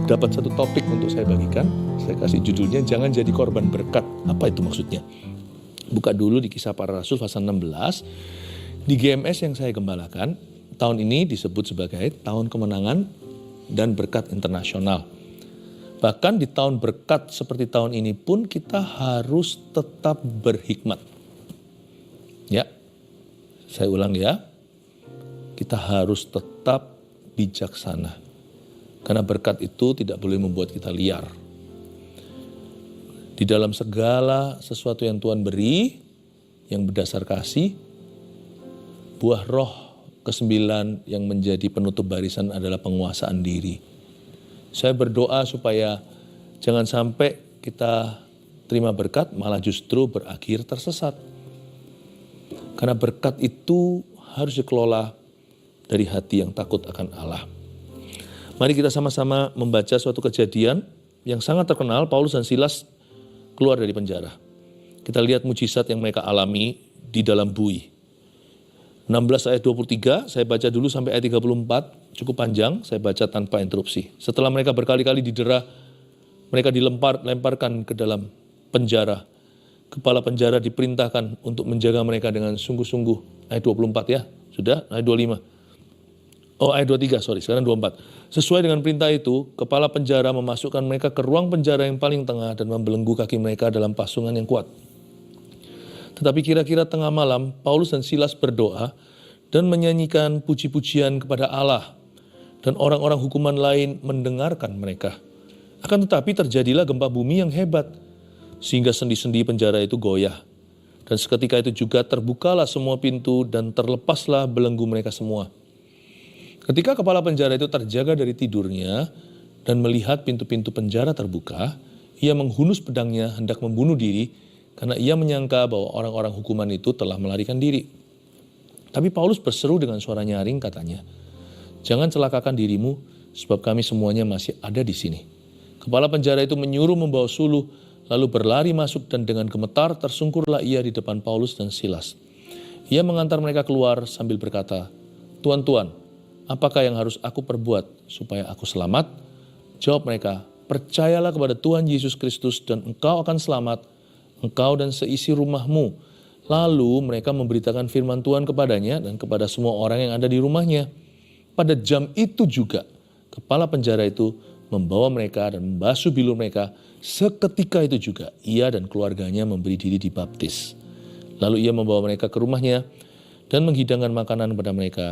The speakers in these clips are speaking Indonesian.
dapat satu topik untuk saya bagikan. Saya kasih judulnya, jangan jadi korban berkat. Apa itu maksudnya? Buka dulu di Kisah Para Rasul pasal 16. Di GMS yang saya gembalakan, tahun ini disebut sebagai tahun kemenangan dan berkat internasional. Bahkan di tahun berkat seperti tahun ini pun kita harus tetap berhikmat. Ya, saya ulang ya. Kita harus tetap bijaksana. Karena berkat itu tidak boleh membuat kita liar. Di dalam segala sesuatu yang Tuhan beri, yang berdasar kasih, buah roh ke-9 yang menjadi penutup barisan adalah penguasaan diri. Saya berdoa supaya jangan sampai kita terima berkat malah justru berakhir tersesat. Karena berkat itu harus dikelola dari hati yang takut akan Allah. Mari kita sama-sama membaca suatu kejadian yang sangat terkenal. Paulus dan Silas keluar dari penjara. Kita lihat mujizat yang mereka alami di dalam bui. 16 ayat 23, saya baca dulu sampai ayat 34, cukup panjang, saya baca tanpa interupsi. Setelah mereka berkali-kali didera, mereka dilemparkan ke dalam penjara. Kepala penjara diperintahkan untuk menjaga mereka dengan sungguh-sungguh. Ayat 24 ya, sudah, ayat 25. Oh, ayat 23, sekarang 24. Sesuai dengan perintah itu, kepala penjara memasukkan mereka ke ruang penjara yang paling tengah dan membelenggu kaki mereka dalam pasungan yang kuat. Tetapi kira-kira tengah malam, Paulus dan Silas berdoa dan menyanyikan puji-pujian kepada Allah. Dan orang-orang hukuman lain mendengarkan mereka. Akan tetapi terjadilah gempa bumi yang hebat, sehingga sendi-sendi penjara itu goyah. Dan seketika itu juga terbukalah semua pintu dan terlepaslah belenggu mereka semua. Ketika kepala penjara itu terjaga dari tidurnya dan melihat pintu-pintu penjara terbuka, ia menghunus pedangnya hendak membunuh diri karena ia menyangka bahwa orang-orang hukuman itu telah melarikan diri. Tapi Paulus berseru dengan suara nyaring katanya, "Jangan celakakan dirimu sebab kami semuanya masih ada di sini." Kepala penjara itu menyuruh membawa suluh lalu berlari masuk dan dengan gemetar tersungkurlah ia di depan Paulus dan Silas. Ia mengantar mereka keluar sambil berkata, "Tuan-tuan, apakah yang harus aku perbuat supaya aku selamat?" Jawab mereka, "Percayalah kepada Tuhan Yesus Kristus dan engkau akan selamat, engkau dan seisi rumahmu." Lalu mereka memberitakan firman Tuhan kepadanya dan kepada semua orang yang ada di rumahnya. Pada jam itu juga, kepala penjara itu membawa mereka dan membasuh bilur mereka. Seketika itu juga, ia dan keluarganya memberi diri dibaptis. Lalu ia membawa mereka ke rumahnya dan menghidangkan makanan kepada mereka.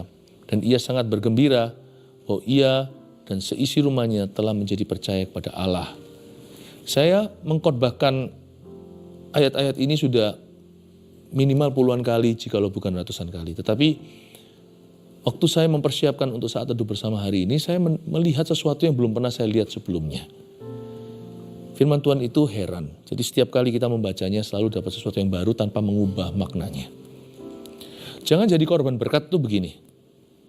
Dan ia sangat bergembira bahwa ia dan seisi rumahnya telah menjadi percaya kepada Allah. Saya mengkhotbahkan ayat-ayat ini sudah minimal puluhan kali, jikalau bukan ratusan kali. Tetapi waktu saya mempersiapkan untuk saat teduh bersama hari ini, saya melihat sesuatu yang belum pernah saya lihat sebelumnya. Firman Tuhan itu heran. Jadi setiap kali kita membacanya selalu dapat sesuatu yang baru tanpa mengubah maknanya. Jangan jadi korban berkat itu begini.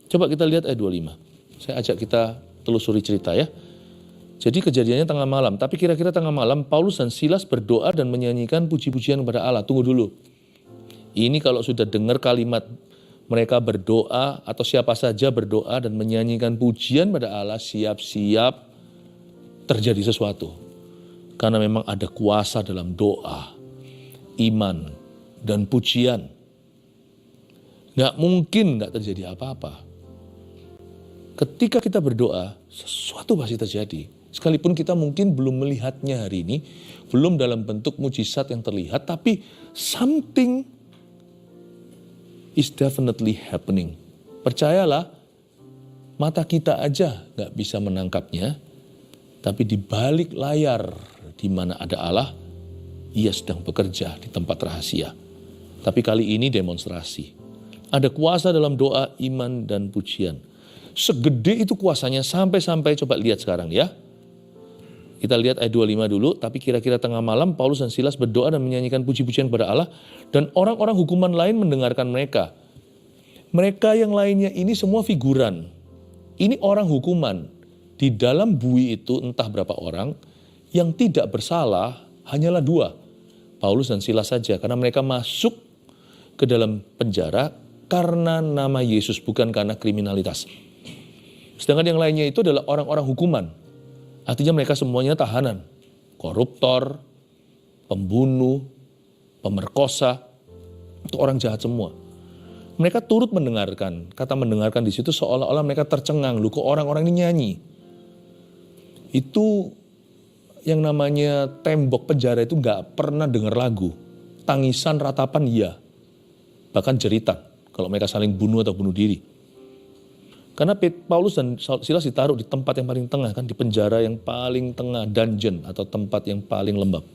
Coba kita lihat ayat 25. Saya ajak kita telusuri cerita ya. Jadi kejadiannya tengah malam. Tapi kira-kira tengah malam Paulus dan Silas berdoa dan menyanyikan puji-pujian kepada Allah. Tunggu dulu. Ini kalau sudah dengar kalimat mereka berdoa atau siapa saja berdoa dan menyanyikan pujian pada Allah, siap-siap terjadi sesuatu. Karena memang ada kuasa dalam doa, iman, dan pujian. Nggak mungkin nggak terjadi apa-apa. Ketika kita berdoa, sesuatu pasti terjadi. Sekalipun kita mungkin belum melihatnya hari ini, belum dalam bentuk mujizat yang terlihat, tapi something is definitely happening. Percayalah, mata kita aja nggak bisa menangkapnya, tapi di balik layar di mana ada Allah, ia sedang bekerja di tempat rahasia. Tapi kali ini demonstrasi. Ada kuasa dalam doa, iman, dan pujian. Segede itu kuasanya sampai-sampai coba lihat sekarang ya. Kita lihat ayat 25 dulu, tapi kira-kira tengah malam Paulus dan Silas berdoa dan menyanyikan puji-pujian kepada Allah dan orang-orang hukuman lain mendengarkan mereka. Mereka yang lainnya ini semua figuran. Ini orang hukuman. Di dalam bui itu entah berapa orang yang tidak bersalah hanyalah 2. Paulus dan Silas saja karena mereka masuk ke dalam penjara karena nama Yesus bukan karena kriminalitas. Sedangkan yang lainnya itu adalah orang-orang hukuman. Artinya mereka semuanya tahanan. Koruptor, pembunuh, pemerkosa, itu orang jahat semua. Mereka turut mendengarkan. Kata mendengarkan di situ seolah-olah mereka tercengang. Loh, kok orang-orang ini nyanyi? Itu yang namanya tembok penjara itu gak pernah dengar lagu. Tangisan, ratapan, iya. Bahkan jeritan kalau mereka saling bunuh atau bunuh diri. Karena Paulus dan Silas ditaruh di tempat yang paling tengah, kan, di penjara yang paling tengah, dungeon atau tempat yang paling lembab.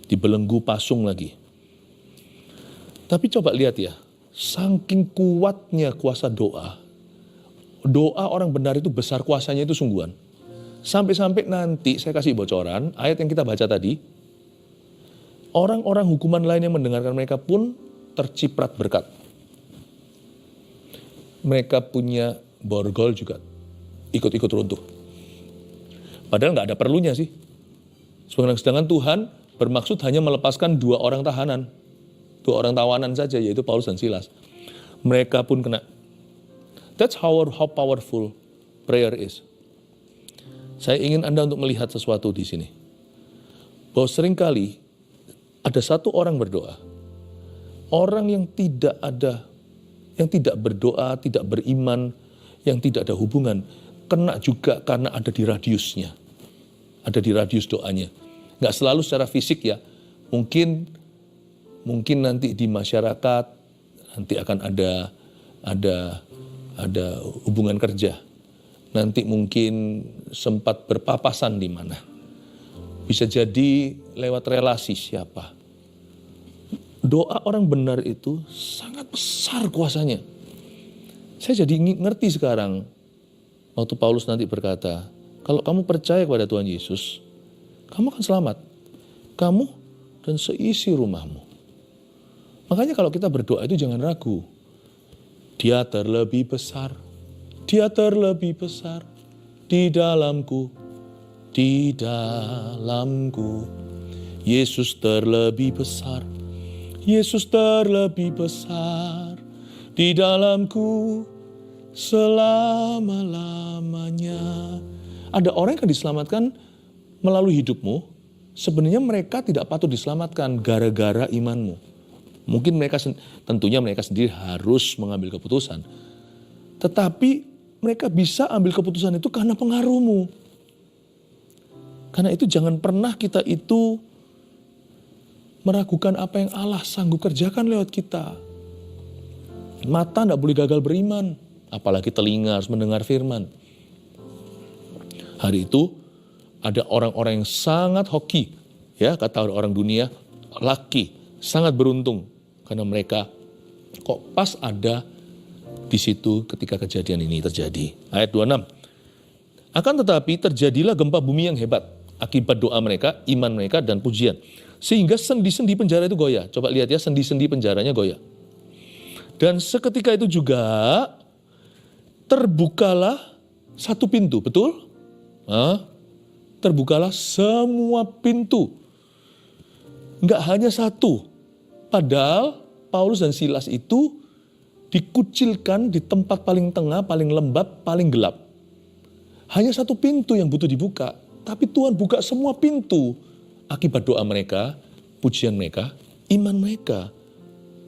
Dibelenggu pasung lagi. Tapi coba lihat ya, saking kuatnya kuasa doa. Doa orang benar itu besar kuasanya itu sungguhan. Sampai-sampai nanti saya kasih bocoran, ayat yang kita baca tadi, orang-orang hukuman lain yang mendengarkan mereka pun terciprat berkat. Mereka punya borgol juga ikut-ikut runtuh. Padahal nggak ada perlunya sih. Sedangkan Tuhan bermaksud hanya melepaskan 2 orang tahanan. 2 orang tawanan saja, yaitu Paulus dan Silas. Mereka pun kena. That's how powerful prayer is. Saya ingin Anda untuk melihat sesuatu di sini. Bahwa seringkali ada satu orang berdoa. Orang yang tidak berdoa, tidak beriman, yang tidak ada hubungan, kena juga karena ada di radiusnya. Ada di radius doanya. Nggak selalu secara fisik ya. Mungkin nanti di masyarakat, nanti akan ada hubungan kerja. Nanti mungkin sempat berpapasan di mana. Bisa jadi lewat relasi siapa. Doa orang benar itu sangat besar kuasanya. Saya jadi ngerti sekarang waktu Paulus nanti berkata, kalau kamu percaya kepada Tuhan Yesus, kamu akan selamat. Kamu dan seisi rumahmu. Makanya kalau kita berdoa itu jangan ragu. Dia terlebih besar. Dia terlebih besar di dalamku. Di dalamku. Yesus terlebih besar. Yesus terlebih besar di dalamku selama-lamanya. Ada orang yang diselamatkan melalui hidupmu, sebenarnya mereka tidak patut diselamatkan gara-gara imanmu. Mungkin tentunya mereka sendiri harus mengambil keputusan. Tetapi mereka bisa ambil keputusan itu karena pengaruhmu. Karena itu jangan pernah kita itu meragukan apa yang Allah sanggup kerjakan lewat kita. Mata tidak boleh gagal beriman, apalagi telinga harus mendengar firman. Hari itu ada orang-orang yang sangat hoki, ya kata orang dunia, lucky, sangat beruntung karena mereka kok pas ada di situ ketika kejadian ini terjadi. Ayat 26. Akan tetapi terjadilah gempa bumi yang hebat akibat doa mereka, iman mereka dan pujian. Sehingga sendi-sendi penjara itu goyah. Coba lihat ya, sendi-sendi penjaranya goyah. Dan seketika itu juga terbukalah satu pintu, betul? Terbukalah semua pintu. Enggak hanya satu. Padahal Paulus dan Silas itu dikucilkan di tempat paling tengah, paling lembab, paling gelap. Hanya satu pintu yang butuh dibuka. Tapi Tuhan buka semua pintu. Akibat doa mereka, pujian mereka, iman mereka.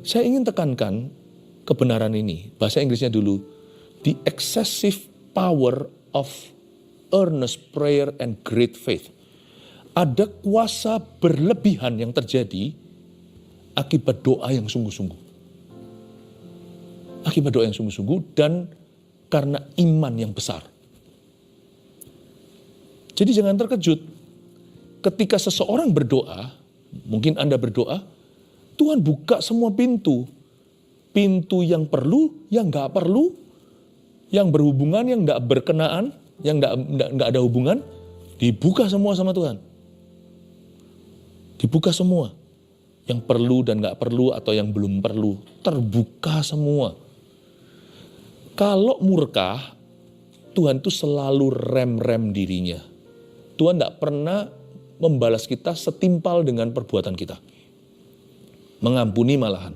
Saya ingin tekankan kebenaran ini. Bahasa Inggrisnya dulu. The excessive power of earnest prayer and great faith. Ada kuasa berlebihan yang terjadi akibat doa yang sungguh-sungguh. Akibat doa yang sungguh-sungguh dan karena iman yang besar. Jadi jangan terkejut. Ketika seseorang berdoa, mungkin Anda berdoa, Tuhan buka semua pintu. Pintu yang perlu, yang gak perlu, yang berhubungan, yang gak berkenaan, yang gak ada hubungan, dibuka semua sama Tuhan. Dibuka semua. Yang perlu dan gak perlu atau yang belum perlu, terbuka semua. Kalau murka, Tuhan itu selalu rem-rem dirinya. Tuhan gak pernah membalas kita setimpal dengan perbuatan kita. Mengampuni malahan.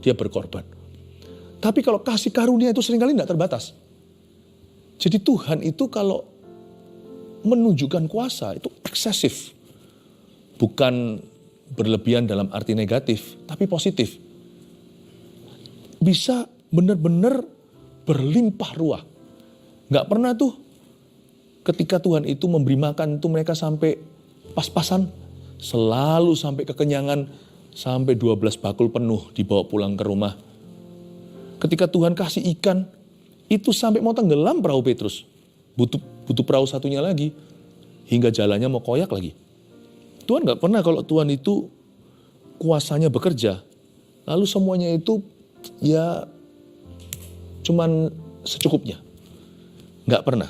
Dia berkorban. Tapi kalau kasih karunia itu seringkali tidak terbatas. Jadi Tuhan itu kalau menunjukkan kuasa itu eksesif. Bukan berlebihan dalam arti negatif, tapi positif. Bisa benar-benar berlimpah ruah. Gak pernah tuh ketika Tuhan itu memberi makan itu mereka sampai pas-pasan. Selalu sampai kekenyangan, sampai 12 bakul penuh dibawa pulang ke rumah. Ketika Tuhan kasih ikan, itu sampai mau tenggelam perahu Petrus. Butuh perahu satunya lagi, hingga jalannya mau koyak lagi. Tuhan gak pernah kalau Tuhan itu kuasanya bekerja, lalu semuanya itu ya cuman secukupnya. Gak pernah.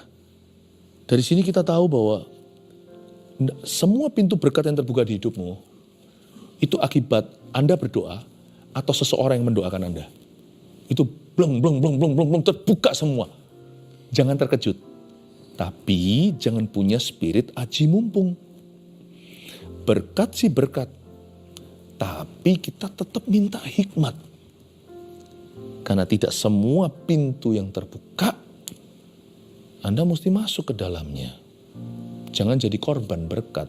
Dari sini kita tahu bahwa semua pintu berkat yang terbuka di hidupmu, itu akibat Anda berdoa atau seseorang yang mendoakan Anda. Itu blong terbuka semua. Jangan terkejut. Tapi jangan punya spirit aji mumpung. Berkat sih berkat. Tapi kita tetap minta hikmat. Karena tidak semua pintu yang terbuka, Anda mesti masuk ke dalamnya. Jangan jadi korban berkat.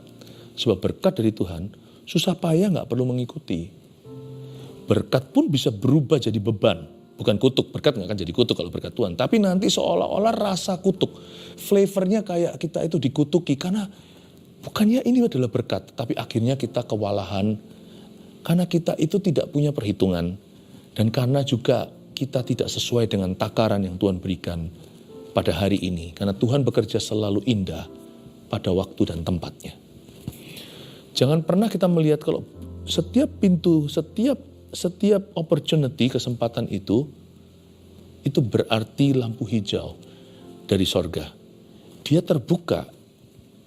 Sebab berkat dari Tuhan, susah payah gak perlu mengikuti. Berkat pun bisa berubah jadi beban. Bukan kutuk, berkat gak akan jadi kutuk kalau berkat Tuhan. Tapi nanti seolah-olah rasa kutuk. Flavornya kayak kita itu dikutuki. Karena bukannya ini adalah berkat. Tapi akhirnya kita kewalahan. Karena kita itu tidak punya perhitungan. Dan karena juga kita tidak sesuai dengan takaran yang Tuhan berikan pada hari ini. Karena Tuhan bekerja selalu indah pada waktu dan tempatnya. Jangan pernah kita melihat kalau setiap pintu, setiap opportunity, kesempatan itu berarti lampu hijau dari sorga. Dia terbuka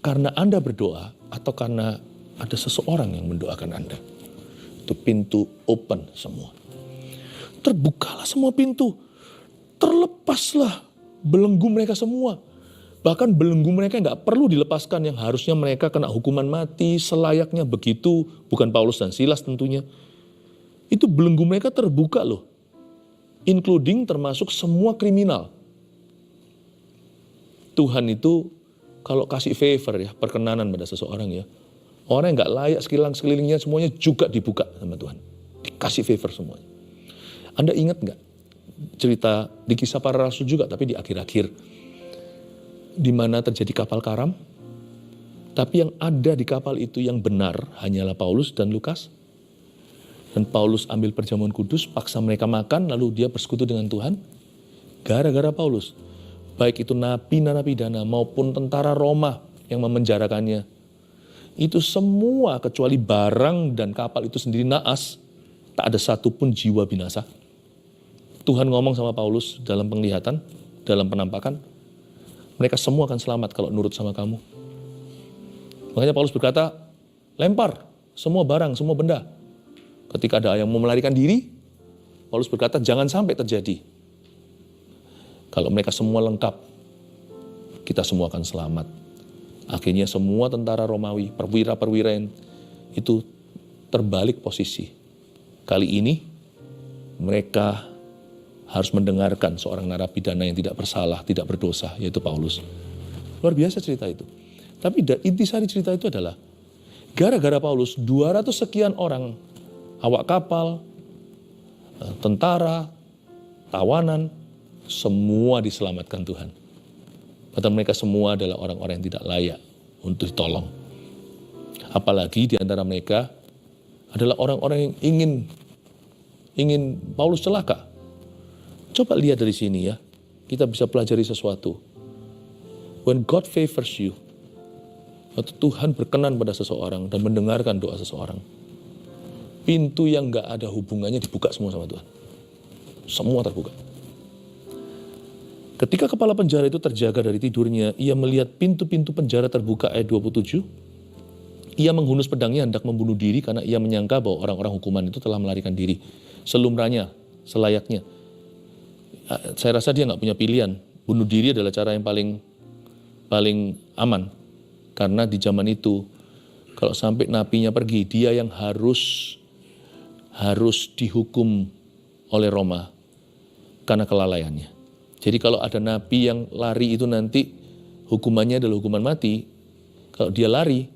karena Anda berdoa atau karena ada seseorang yang mendoakan Anda. Itu pintu open semua. Terbukalah semua pintu. Terlepaslah belenggu mereka semua. Bahkan belenggu mereka nggak perlu dilepaskan yang harusnya mereka kena hukuman mati selayaknya begitu. Bukan Paulus dan Silas tentunya. Itu belenggu mereka terbuka loh. Including termasuk semua kriminal. Tuhan itu kalau kasih favor ya, perkenanan pada seseorang ya. Orang yang nggak layak sekelilingnya semuanya juga dibuka sama Tuhan. Dikasih favor semuanya. Anda ingat nggak cerita di Kisah Para Rasul juga tapi di akhir-akhir. Di mana terjadi kapal karam, tapi yang ada di kapal itu yang benar hanyalah Paulus dan Lukas. Dan Paulus ambil perjamuan kudus, paksa mereka makan, lalu dia bersekutu dengan Tuhan. Gara-gara Paulus, baik itu narapidana maupun tentara Roma yang memenjarakannya. Itu semua kecuali barang dan kapal itu sendiri naas, tak ada satupun jiwa binasa. Tuhan ngomong sama Paulus dalam penglihatan, dalam penampakan, mereka semua akan selamat kalau nurut sama kamu. Makanya Paulus berkata, lempar semua barang, semua benda. Ketika ada yang mau melarikan diri, Paulus berkata, jangan sampai terjadi. Kalau mereka semua lengkap, kita semua akan selamat. Akhirnya semua tentara Romawi, perwira-perwira itu terbalik posisi. Kali ini, mereka harus mendengarkan seorang narapidana yang tidak bersalah, tidak berdosa, yaitu Paulus. Luar biasa cerita itu. Tapi intisari cerita itu adalah, gara-gara Paulus, 200 sekian orang, awak kapal, tentara, tawanan, semua diselamatkan Tuhan. Padahal mereka semua adalah orang-orang yang tidak layak untuk ditolong. Apalagi di antara mereka adalah orang-orang yang ingin Paulus celaka. Coba lihat dari sini ya, kita bisa pelajari sesuatu. When God favors you, waktu Tuhan berkenan pada seseorang dan mendengarkan doa seseorang, pintu yang gak ada hubungannya dibuka semua sama Tuhan. Semua terbuka. Ketika kepala penjara itu terjaga dari tidurnya, ia melihat pintu-pintu penjara terbuka ayat 27. Ia menghunus pedangnya hendak membunuh diri karena ia menyangka bahwa orang-orang hukuman itu telah melarikan diri. Selumranya, selayaknya. Saya rasa dia nggak punya pilihan. Bunuh diri adalah cara yang paling aman. Karena di zaman itu, kalau sampai napinya pergi, dia yang harus dihukum oleh Roma karena kelalaiannya. Jadi kalau ada napi yang lari itu nanti hukumannya adalah hukuman mati, kalau dia lari,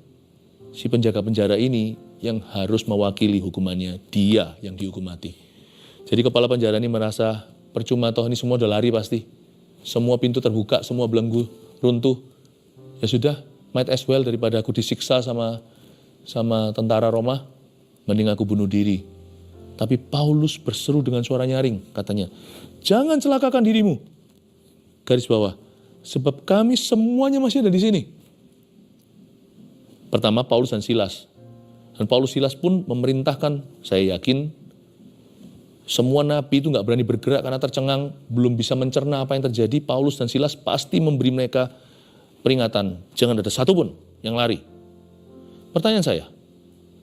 si penjaga penjara ini yang harus mewakili hukumannya, dia yang dihukum mati. Jadi kepala penjara ini merasa percuma toh ini semua udah lari pasti. Semua pintu terbuka, semua belenggu runtuh. Ya sudah, might as well daripada aku disiksa sama tentara Roma, mending aku bunuh diri. Tapi Paulus berseru dengan suara nyaring, katanya, jangan celakakan dirimu. Garis bawah, sebab kami semuanya masih ada di sini. Pertama Paulus dan Silas. Dan Paulus Silas pun memerintahkan, saya yakin semua nabi itu gak berani bergerak karena tercengang, belum bisa mencerna apa yang terjadi. Paulus dan Silas pasti memberi mereka peringatan, jangan ada satupun yang lari. Pertanyaan saya,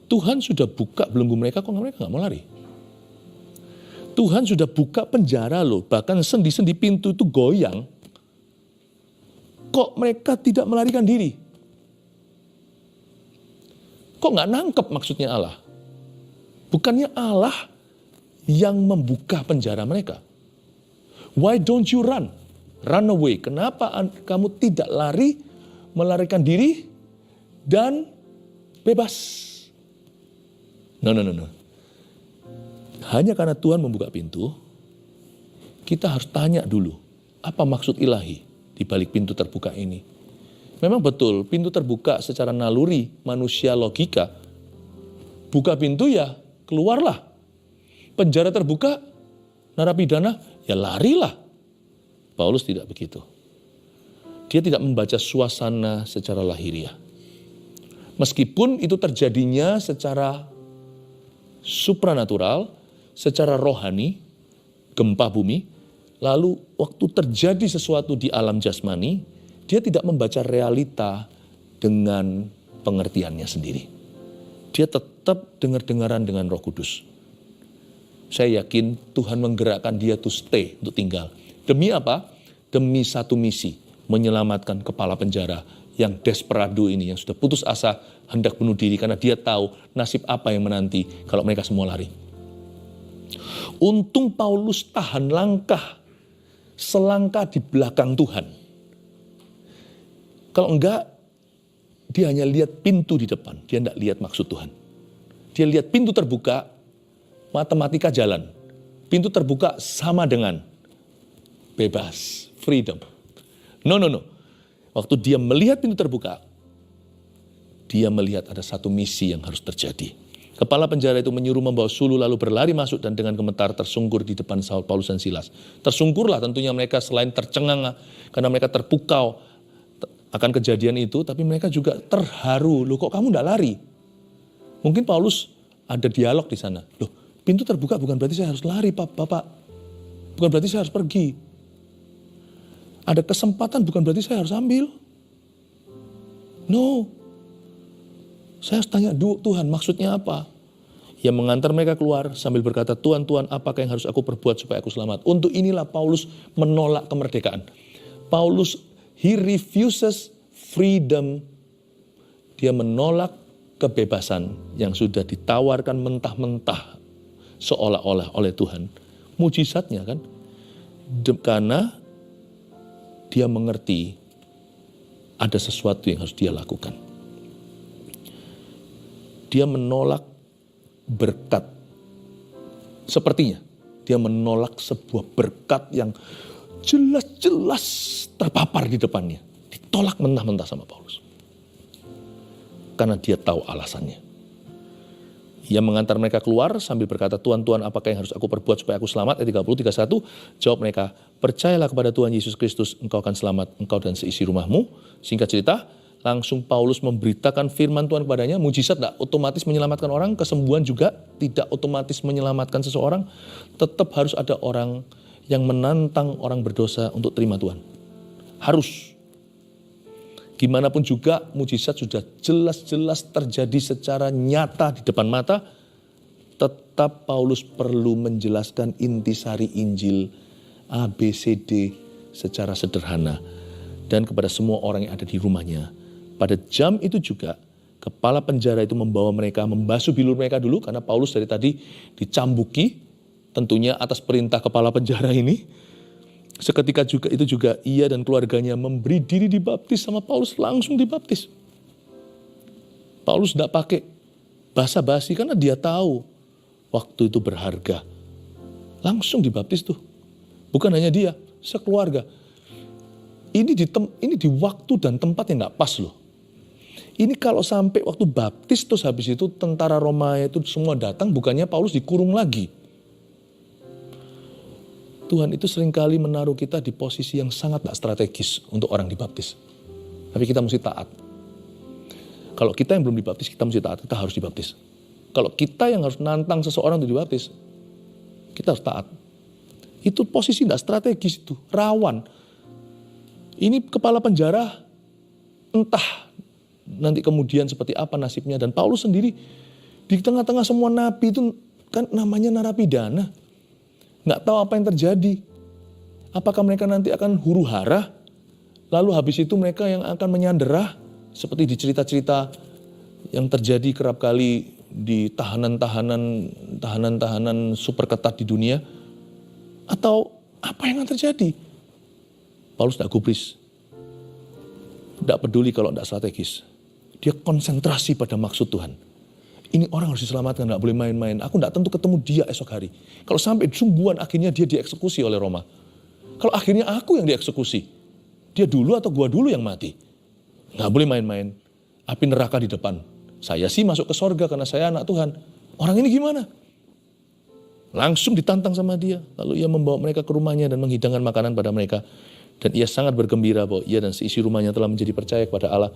Tuhan sudah buka belenggu mereka, kok mereka gak mau lari? Tuhan sudah buka penjara loh, bahkan sendi-sendi pintu itu goyang. Kok mereka tidak melarikan diri? Kok gak nangkep maksudnya Allah? Bukannya Allah yang membuka penjara mereka. Why don't you run? Run away. Kenapa kamu tidak lari, melarikan diri, dan bebas? No. Hanya karena Tuhan membuka pintu, kita harus tanya dulu, apa maksud ilahi di balik pintu terbuka ini? Memang betul, pintu terbuka secara naluri, manusia logika. Buka pintu ya, keluarlah. Penjara terbuka, narapidana, ya larilah. Paulus tidak begitu. Dia tidak membaca suasana secara lahiriah. Meskipun itu terjadinya secara supranatural, secara rohani, gempa bumi, lalu waktu terjadi sesuatu di alam jasmani, dia tidak membaca realita dengan pengertiannya sendiri. Dia tetap dengar-dengaran dengan Roh Kudus. Saya yakin Tuhan menggerakkan dia to stay, untuk tinggal. Demi apa? Demi satu misi, menyelamatkan kepala penjara yang desperado ini, yang sudah putus asa, hendak bunuh diri karena dia tahu nasib apa yang menanti kalau mereka semua lari. Untung Paulus tahan langkah, selangkah di belakang Tuhan. Kalau enggak, dia hanya lihat pintu di depan, dia enggak lihat maksud Tuhan. Dia lihat pintu terbuka, matematika jalan. Pintu terbuka sama dengan bebas, freedom. No. Waktu dia melihat pintu terbuka, dia melihat ada satu misi yang harus terjadi. Kepala penjara itu menyuruh membawa sulu lalu berlari masuk dan dengan gemetar tersungkur di depan Saul, Paulus dan Silas. Tersungkurlah tentunya mereka selain tercengang karena mereka terpukau akan kejadian itu, tapi mereka juga terharu. Loh kok kamu enggak lari? Mungkin Paulus ada dialog di sana. Loh pintu terbuka bukan berarti saya harus lari Bapak. Bukan berarti saya harus pergi. Ada kesempatan bukan berarti saya harus ambil. No. Saya harus tanya Tuhan maksudnya apa? Yang mengantar mereka keluar sambil berkata, Tuhan, apakah yang harus aku perbuat supaya aku selamat? Untuk inilah Paulus menolak kemerdekaan. Paulus, he refuses freedom. Dia menolak kebebasan yang sudah ditawarkan mentah-mentah seolah-olah oleh Tuhan. Mujizatnya kan? Karena dia mengerti ada sesuatu yang harus dia lakukan. Dia menolak berkat. Sepertinya dia menolak sebuah berkat yang jelas-jelas terpapar di depannya. Ditolak mentah-mentah sama Paulus. Karena dia tahu alasannya. Ia mengantar mereka keluar sambil berkata, Tuhan, apakah yang harus aku perbuat supaya aku selamat? Ayat 30, 31, jawab mereka, percayalah kepada Tuhan Yesus Kristus, engkau akan selamat, engkau dan seisi rumahmu. Singkat cerita, langsung Paulus memberitakan firman Tuhan kepadanya. Mujizat tidak otomatis menyelamatkan orang, kesembuhan juga tidak otomatis menyelamatkan seseorang. Tetap harus ada orang yang menantang orang berdosa untuk terima Tuhan. Harus. Gimana pun juga mujizat sudah jelas-jelas terjadi secara nyata di depan mata. Tetap Paulus perlu menjelaskan intisari Injil ABCD secara sederhana. Dan kepada semua orang yang ada di rumahnya. Pada jam itu juga, kepala penjara itu membawa mereka, membasuh bilur mereka dulu, karena Paulus dari tadi dicambuki, tentunya atas perintah kepala penjara ini. Seketika juga itu juga ia dan keluarganya memberi diri dibaptis sama Paulus, langsung dibaptis. Paulus tidak pakai basa-basi karena dia tahu waktu itu berharga. Langsung dibaptis tuh. Bukan hanya dia, sekeluarga. Ini di waktu dan tempat yang nggak pas loh. Ini kalau sampai waktu baptis terus habis itu tentara Roma itu semua datang, bukannya Paulus dikurung lagi. Tuhan itu seringkali menaruh kita di posisi yang sangat tak strategis untuk orang dibaptis. Tapi kita mesti taat. Kalau kita yang belum dibaptis, kita mesti taat, kita harus dibaptis. Kalau kita yang harus nantang seseorang untuk dibaptis, kita harus taat. Itu posisi tidak strategis itu, rawan. Ini kepala penjara, entah nanti kemudian seperti apa nasibnya. Dan Paulus sendiri di tengah-tengah semua nabi itu kan namanya narapidana. Nggak tahu apa yang terjadi. Apakah mereka nanti akan huru hara? Lalu habis itu mereka yang akan menyanderah. Seperti di cerita-cerita yang terjadi kerap kali di tahanan-tahanan super ketat di dunia. Atau apa yang akan terjadi? Paulus tidak gubris. Tidak peduli kalau tidak strategis. Dia konsentrasi pada maksud Tuhan. Ini orang harus diselamatkan, gak boleh main-main. Aku gak tentu ketemu dia esok hari. Kalau sampai sungguhan akhirnya dia dieksekusi oleh Roma. Kalau akhirnya aku yang dieksekusi, dia dulu atau gua dulu yang mati. Gak boleh main-main. Api neraka di depan. Saya sih masuk ke sorga karena saya anak Tuhan. Orang ini gimana? Langsung ditantang sama dia. Lalu ia membawa mereka ke rumahnya dan menghidangkan makanan pada mereka. Dan ia sangat bergembira bahwa ia dan seisi rumahnya telah menjadi percaya kepada Allah.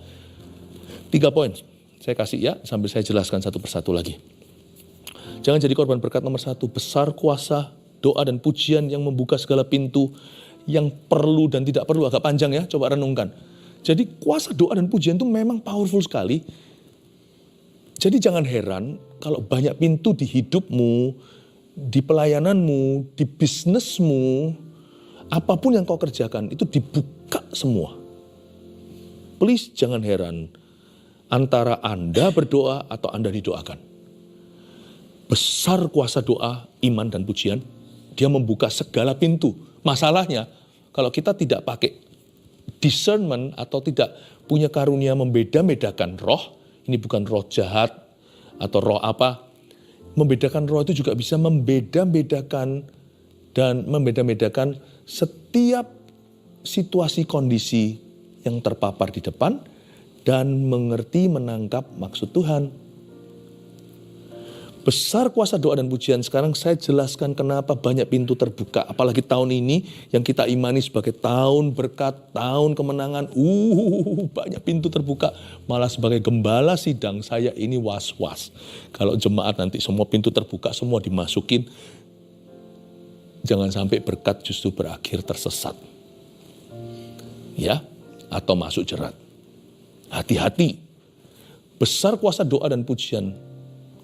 3 poin. Saya kasih ya, sambil saya jelaskan satu persatu lagi. Jangan jadi korban berkat nomor 1. Besar kuasa, doa dan pujian yang membuka segala pintu yang perlu dan tidak perlu. Agak panjang ya, coba renungkan. Jadi kuasa doa dan pujian itu memang powerful sekali. Jadi jangan heran kalau banyak pintu di hidupmu, di pelayananmu, di bisnismu, apapun yang kau kerjakan itu dibuka semua. Please jangan heran. Antara Anda berdoa atau Anda didoakan. Besar kuasa doa, iman dan pujian. Dia membuka segala pintu. Masalahnya, kalau kita tidak pakai discernment atau tidak punya karunia membeda-bedakan roh, ini bukan roh jahat atau roh apa. Membedakan roh itu juga bisa membeda-bedakan dan membeda-bedakan setiap situasi kondisi yang terpapar di depan dan mengerti menangkap maksud Tuhan. Besar kuasa doa dan pujian. Sekarang saya jelaskan kenapa banyak pintu terbuka. Apalagi tahun ini yang kita imani sebagai tahun berkat, tahun kemenangan. Banyak pintu terbuka. Malah sebagai gembala sidang saya ini was-was. Kalau jemaat nanti semua pintu terbuka, semua dimasukin. Jangan sampai berkat justru berakhir tersesat. Ya, atau masuk jerat. Hati-hati. Besar kuasa doa dan pujian.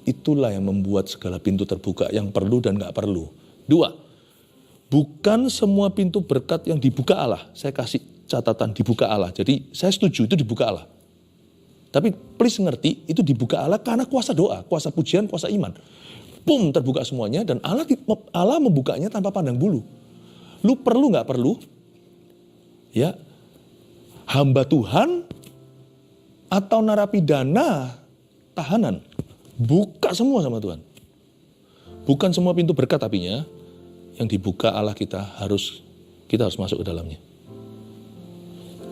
Itulah yang membuat segala pintu terbuka yang perlu dan gak perlu. 2. Bukan semua pintu berkat yang dibuka Allah. Saya kasih catatan dibuka Allah. Jadi saya setuju itu dibuka Allah. Tapi please ngerti itu dibuka Allah karena kuasa doa, kuasa pujian, kuasa iman. Boom, terbuka semuanya dan Allah membukanya tanpa pandang bulu. Lu perlu gak perlu? Ya. Hamba Tuhan atau narapidana tahanan, buka semua sama Tuhan. Bukan semua pintu berkat tapinya yang dibuka Allah kita harus masuk ke dalamnya.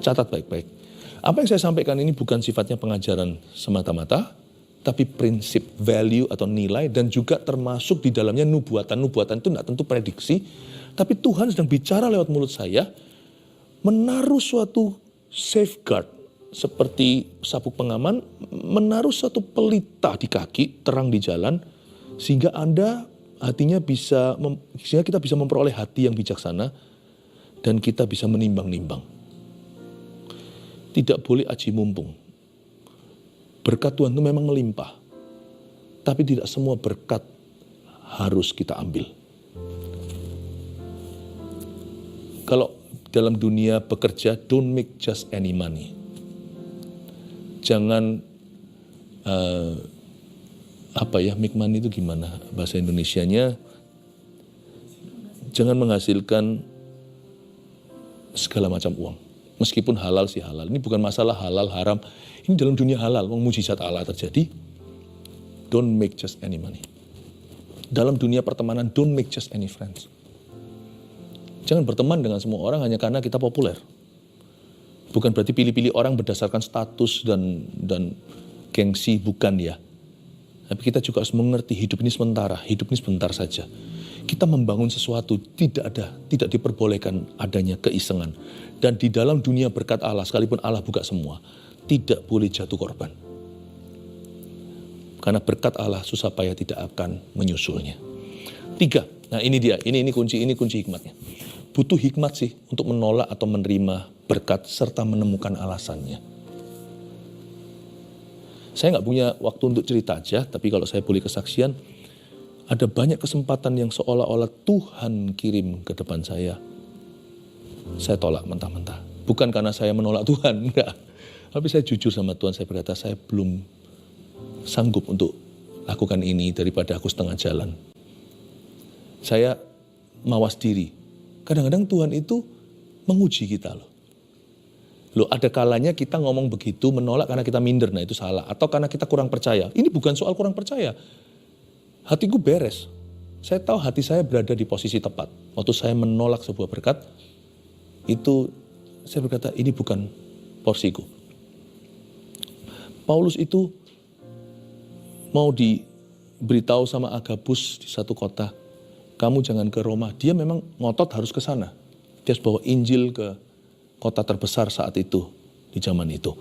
Catat baik-baik. Apa yang saya sampaikan ini bukan sifatnya pengajaran semata-mata, tapi prinsip, value atau nilai dan juga termasuk di dalamnya nubuatan. Nubuatan itu tidak tentu prediksi, tapi Tuhan sedang bicara lewat mulut saya, menaruh suatu safeguard, seperti sabuk pengaman, menaruh satu pelita di kaki, terang di jalan, sehingga sehingga kita bisa memperoleh hati yang bijaksana, dan kita bisa menimbang-nimbang. Tidak boleh aji mumpung. Berkat Tuhan itu memang melimpah, tapi tidak semua berkat harus kita ambil. Kalau dalam dunia bekerja, don't make just any money. Jangan make money itu gimana bahasa Indonesianya? Jangan menghasilkan segala macam uang. Meskipun halal sih halal. Ini bukan masalah halal, haram. Ini dalam dunia halal, mujizat Allah terjadi. Don't make just any money. Dalam dunia pertemanan, don't make just any friends. Jangan berteman dengan semua orang hanya karena kita populer. Bukan berarti pilih-pilih orang berdasarkan status dan gengsi, bukan ya. Tapi kita juga harus mengerti hidup ini sementara, hidup ini sebentar saja. Kita membangun sesuatu tidak diperbolehkan adanya keisengan. Dan di dalam dunia berkat Allah, sekalipun Allah buka semua, tidak boleh jatuh korban. Karena berkat Allah susah payah tidak akan menyusulnya. 3, nah ini dia, ini kunci hikmatnya. Butuh hikmat sih untuk menolak atau menerima berkat serta menemukan alasannya. Saya nggak punya waktu untuk cerita aja, tapi kalau saya boleh kesaksian, ada banyak kesempatan yang seolah-olah Tuhan kirim ke depan saya. Saya tolak mentah-mentah. Bukan karena saya menolak Tuhan, enggak. Tapi saya jujur sama Tuhan, saya berkata saya belum sanggup untuk lakukan ini daripada aku setengah jalan. Saya mawas diri. Kadang-kadang Tuhan itu menguji kita loh. Loh, ada kalanya kita ngomong begitu, menolak karena kita minder, nah itu salah. Atau karena kita kurang percaya. Ini bukan soal kurang percaya. Hatiku beres. Saya tahu hati saya berada di posisi tepat. Waktu saya menolak sebuah berkat, itu saya berkata, ini bukan porsiku. Paulus itu mau diberitahu sama Agabus di satu kota, kamu jangan ke Roma. Dia memang ngotot harus ke sana. Dia harus bawa Injil ke kota terbesar saat itu, di zaman itu.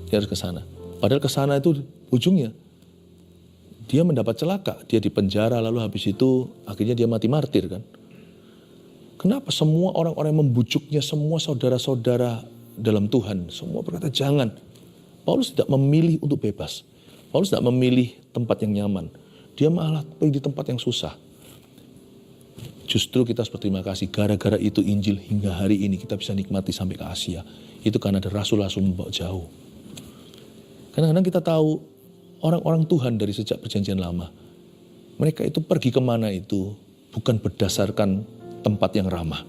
Dia harus ke sana. Padahal ke sana itu ujungnya dia mendapat celaka. Dia dipenjara, lalu habis itu akhirnya dia mati martir kan. Kenapa semua orang-orang yang membujuknya, semua saudara-saudara dalam Tuhan, semua berkata jangan. Paulus tidak memilih untuk bebas. Paulus tidak memilih tempat yang nyaman. Dia malah pergi di tempat yang susah. Justru kita harus berterima kasih, gara-gara itu Injil hingga hari ini kita bisa nikmati sampai ke Asia. Itu karena ada rasul-rasul membawa jauh. Kadang-kadang kita tahu orang-orang Tuhan dari sejak perjanjian lama, mereka itu pergi kemana itu bukan berdasarkan tempat yang ramah.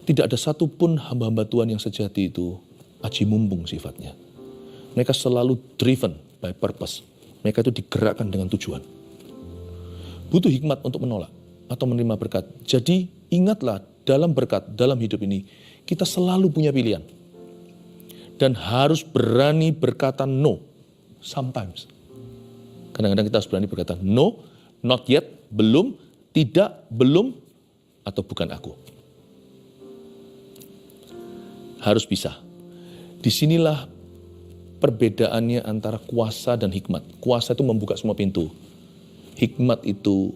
Tidak ada satupun hamba-hamba Tuhan yang sejati itu aji mumpung sifatnya. Mereka selalu driven by purpose. Mereka itu digerakkan dengan tujuan. Butuh hikmat untuk menolak atau menerima berkat. Jadi ingatlah dalam berkat, dalam hidup ini, kita selalu punya pilihan. Dan harus berani berkata no. Sometimes. Kadang-kadang kita harus berani berkata no, not yet, belum, tidak, belum, atau bukan aku. Harus bisa. Disinilah perbedaannya antara kuasa dan hikmat. Kuasa itu membuka semua pintu. Hikmat itu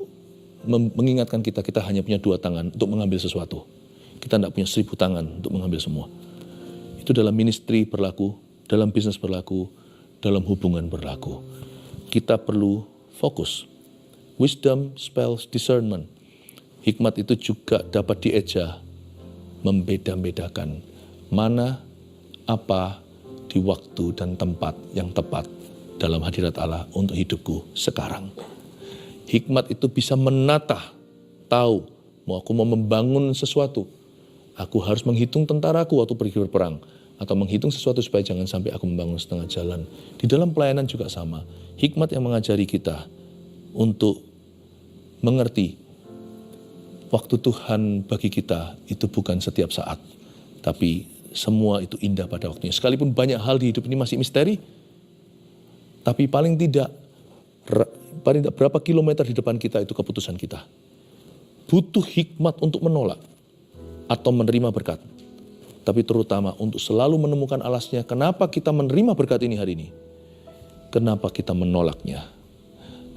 mengingatkan kita hanya punya 2 tangan untuk mengambil sesuatu. Kita tidak punya 1000 tangan untuk mengambil semua. Itu dalam ministry berlaku, dalam bisnis berlaku, dalam hubungan berlaku. Kita perlu fokus. Wisdom spells discernment. Hikmat itu juga dapat dieja, membeda-bedakan mana, apa, di waktu dan tempat yang tepat dalam hadirat Allah untuk hidupku sekarang. Hikmat itu bisa menata, tahu, mau aku mau membangun sesuatu, aku harus menghitung tentaraku waktu pergi berperang, atau menghitung sesuatu supaya jangan sampai aku membangun setengah jalan. Di dalam pelayanan juga sama, hikmat yang mengajari kita untuk mengerti waktu Tuhan bagi kita itu bukan setiap saat, tapi semua itu indah pada waktunya. Sekalipun banyak hal di hidup ini masih misteri, tapi paling tidak berapa kilometer di depan kita itu keputusan kita. Butuh hikmat untuk menolak atau menerima berkat. Tapi terutama untuk selalu menemukan alasnya. Kenapa kita menerima berkat ini hari ini? Kenapa kita menolaknya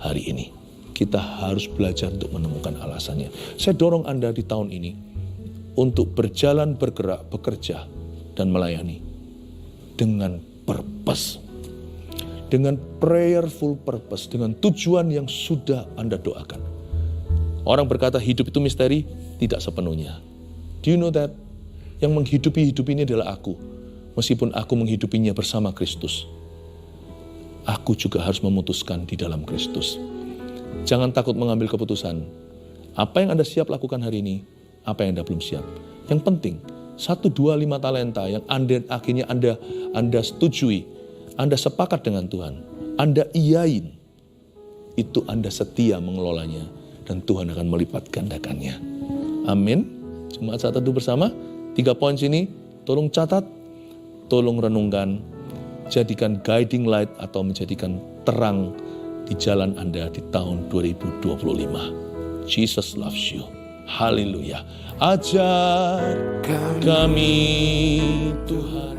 hari ini? Kita harus belajar untuk menemukan alasannya. Saya dorong Anda di tahun ini untuk berjalan, bergerak, bekerja, dan melayani dengan purpose. Dengan prayerful purpose, dengan tujuan yang sudah Anda doakan. Orang berkata hidup itu misteri, tidak sepenuhnya. Do you know that? Yang menghidupi hidup ini adalah aku. Meskipun aku menghidupinya bersama Kristus, aku juga harus memutuskan di dalam Kristus. Jangan takut mengambil keputusan. Apa yang Anda siap lakukan hari ini, apa yang Anda belum siap. Yang penting, 1, 2, 5 talenta yang akhirnya Anda setujui, Anda sepakat dengan Tuhan, Anda iyain, itu Anda setia mengelolanya, dan Tuhan akan melipat gandakannya. Amin. Jemaat saat teduh bersama, 3 poin sini, tolong catat, tolong renungkan, jadikan guiding light atau menjadikan terang di jalan Anda di tahun 2025. Jesus loves you. Haleluya. Ajar kami Tuhan.